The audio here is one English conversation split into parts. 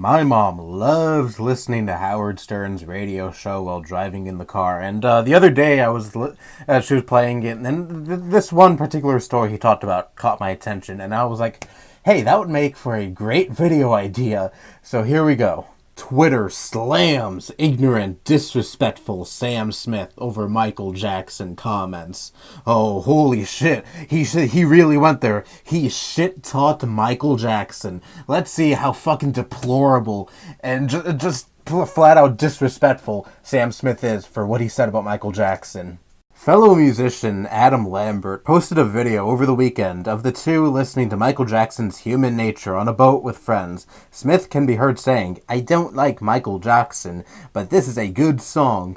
My mom loves listening to Howard Stern's radio show while driving in the car. And the other day, she was playing it, and then this one particular story he talked about caught my attention, and I was like, "Hey, that would make for a great video idea." So here we go. Twitter slams ignorant, disrespectful Sam Smith over Michael Jackson comments. Oh, holy shit. He really went there. He shit-talked Michael Jackson. Let's see how fucking deplorable and just flat-out disrespectful Sam Smith is for what he said about Michael Jackson. Fellow musician Adam Lambert posted a video over the weekend of the two listening to Michael Jackson's Human Nature on a boat with friends. Smith can be heard saying, "I don't like Michael Jackson, but this is a good song."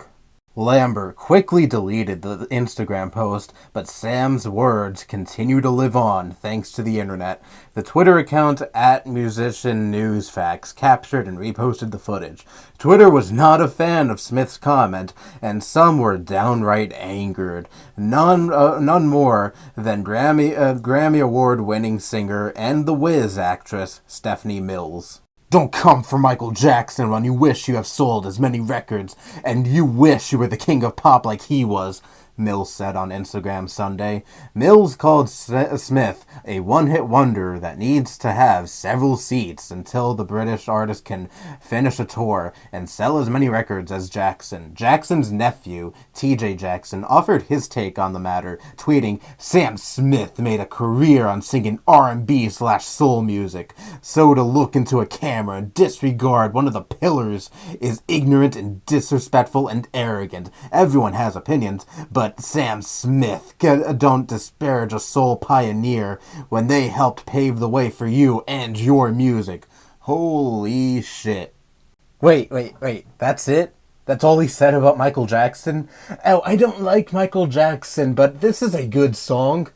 Lambert quickly deleted the Instagram post, but Sam's words continue to live on thanks to the internet. The Twitter account @MusicianNewsFacts captured and reposted the footage. Twitter was not a fan of Smith's comment, and some were downright angered. None more than Grammy Award-winning singer and The Wiz actress Stephanie Mills. "Don't come for Michael Jackson when you wish you have sold as many records, and you wish you were the king of pop like he was," Mills said on Instagram Sunday. Mills called Smith a one-hit wonder that needs to have several seats until the British artist can finish a tour and sell as many records as Jackson. Jackson's nephew, TJ Jackson, offered his take on the matter, tweeting, "Sam Smith made a career on singing R&B/soul music, so to look into a camera and disregard one of the pillars is ignorant and disrespectful and arrogant. Everyone has opinions, but Sam Smith don't disparage a soul pioneer when they helped pave the way for you and your music." Holy shit. Wait, that's it? That's all he said about Michael Jackson? Oh, I don't like Michael Jackson, but this is a good song.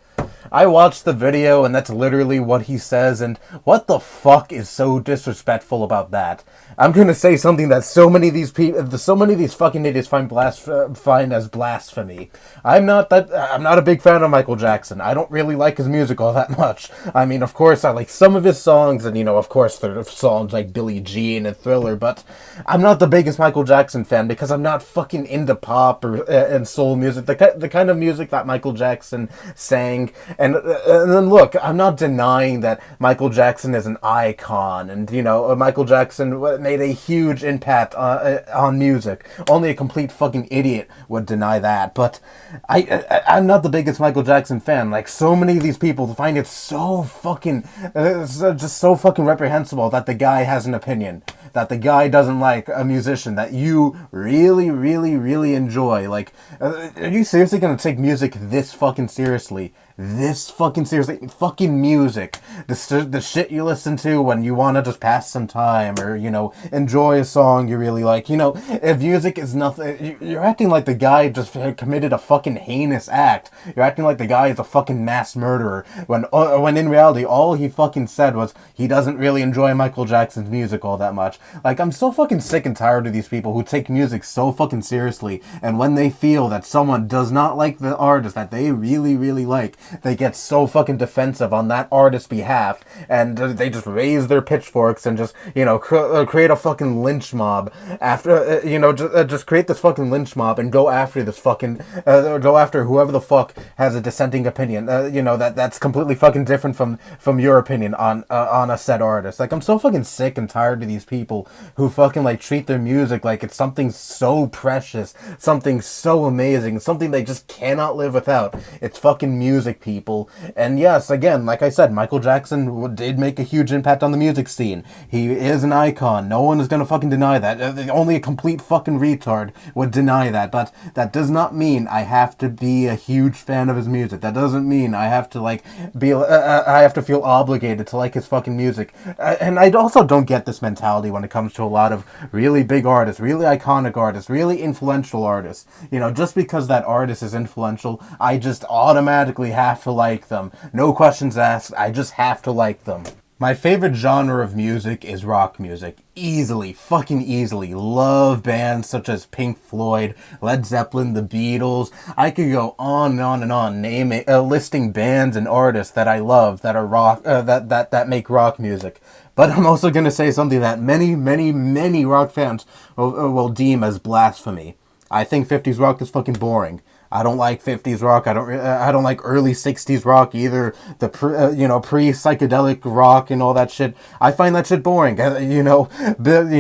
I watched the video, and that's literally what he says, and what the fuck is so disrespectful about that? I'm gonna say something that so many of these fucking idiots find as blasphemy. I'm not a big fan of Michael Jackson. I don't really like his music all that much. I mean, of course, I like some of his songs, and, of course, there are songs like Billie Jean and Thriller, but I'm not the biggest Michael Jackson fan because I'm not fucking into pop and soul music, the kind of music that Michael Jackson sang. And then look, I'm not denying that Michael Jackson is an icon, and Michael Jackson made a huge impact on music. Only a complete fucking idiot would deny that. But I'm not the biggest Michael Jackson fan. Like, so many of these people find it so fucking just so fucking reprehensible that the guy has an opinion, that the guy doesn't like a musician that you really, really, really enjoy. Like, are you seriously gonna take music this fucking seriously? Fucking music. The shit you listen to when you want to just pass some time or, enjoy a song you really like. If music is nothing, you're acting like the guy just committed a fucking heinous act. You're acting like the guy is a fucking mass murderer when in reality, all he fucking said was he doesn't really enjoy Michael Jackson's music all that much. Like, I'm so fucking sick and tired of these people who take music so fucking seriously, and when they feel that someone does not like the artist that they really, really like, they get so fucking defensive on that artist's behalf, and they just raise their pitchforks and just, create a fucking lynch mob after, just create this fucking lynch mob and go after whoever the fuck has a dissenting opinion, that's completely fucking different from your opinion on a said artist. Like, I'm so fucking sick and tired of these people who fucking, like, treat their music like it's something so precious, something so amazing, something they just cannot live without. It's fucking music, people. And yes, again, like I said, Michael Jackson did make a huge impact on the music scene. He is an icon. No one is gonna fucking deny that. Only a complete fucking retard would deny that. But that does not mean I have to be a huge fan of his music. That doesn't mean I have to I have to feel obligated to like his fucking music. And I also don't get this mentality when it comes to a lot of really big artists, really iconic artists, really influential artists. Just because that artist is influential, I just automatically have to like them. No questions asked, I just have to like them. My favorite genre of music is rock music. Fucking easily. Love bands such as Pink Floyd, Led Zeppelin, The Beatles. I could go on and on and on, listing bands and artists that I love that are rock, that make rock music. But I'm also going to say something that many, many, many rock fans will deem as blasphemy. I think 50s rock is fucking boring. I don't like 50s rock. I don't like early 60s rock either. The pre psychedelic rock and all that shit. I find that shit boring.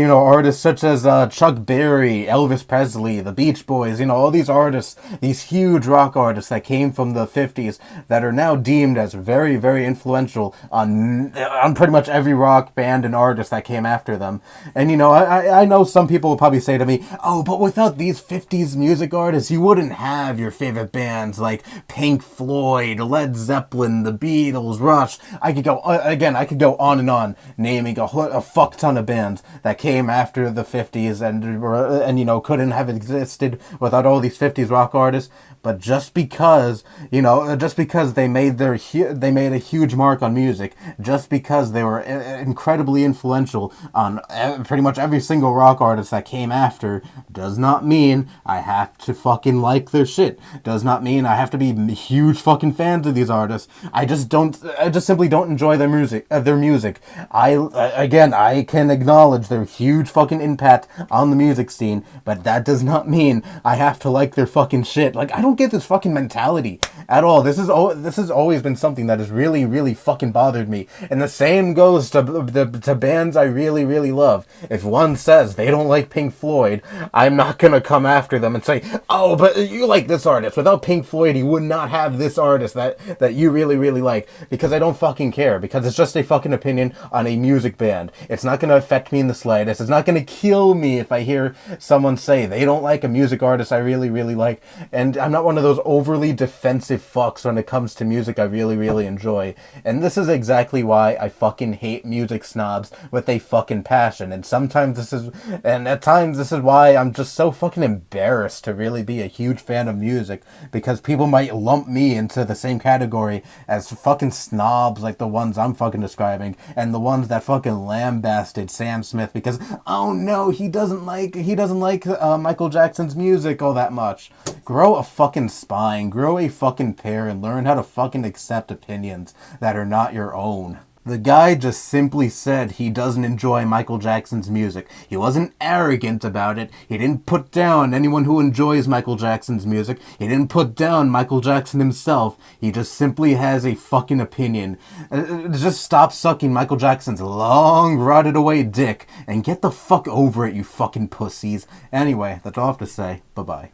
Artists such as Chuck Berry, Elvis Presley, the Beach Boys. All these artists, these huge rock artists that came from the 50s that are now deemed as very, very influential on pretty much every rock band and artist that came after them. And I know some people will probably say to me, "Oh, but without these 50s music artists, you wouldn't have your favorite bands like Pink Floyd, Led Zeppelin, the Beatles, Rush." I could go on and on, naming a fuck ton of bands that came after the 50s and couldn't have existed without all these 50s rock artists. But just because they made a huge mark on music, just because they were incredibly influential on pretty much every single rock artist that came after, does not mean I have to fucking like their shit. Does not mean I have to be huge fucking fans of these artists. I just simply don't enjoy their music. I can acknowledge their huge fucking impact on the music scene, but that does not mean I have to like their fucking shit. Like, I don't get this fucking mentality at all. This has always been something that has really, really fucking bothered me. And the same goes to bands I really, really love. If one says they don't like Pink Floyd, I'm not gonna come after them and say, "Oh, but you like this artist. Without Pink Floyd, you would not have this artist that you really, really like." Because I don't fucking care. Because it's just a fucking opinion on a music band. It's not gonna affect me in the slightest. It's not gonna kill me if I hear someone say they don't like a music artist I really, really like. And I'm not one of those overly defensive fucks when it comes to music I really, really enjoy. And this is exactly why I fucking hate music snobs with a fucking passion. And at times this is why I'm just so fucking embarrassed to really be a huge fan of music, because people might lump me into the same category as fucking snobs like the ones I'm fucking describing, and the ones that fucking lambasted Sam Smith because, oh no, he doesn't like Michael Jackson's music all that much. Grow a fucking spine, grow a fucking pair, and learn how to fucking accept opinions that are not your own. The guy just simply said he doesn't enjoy Michael Jackson's music. He wasn't arrogant about it. He didn't put down anyone who enjoys Michael Jackson's music. He didn't put down Michael Jackson himself. He just simply has a fucking opinion. Just stop sucking Michael Jackson's long, rotted away dick and get the fuck over it, you fucking pussies. Anyway, that's all I have to say. Bye-bye.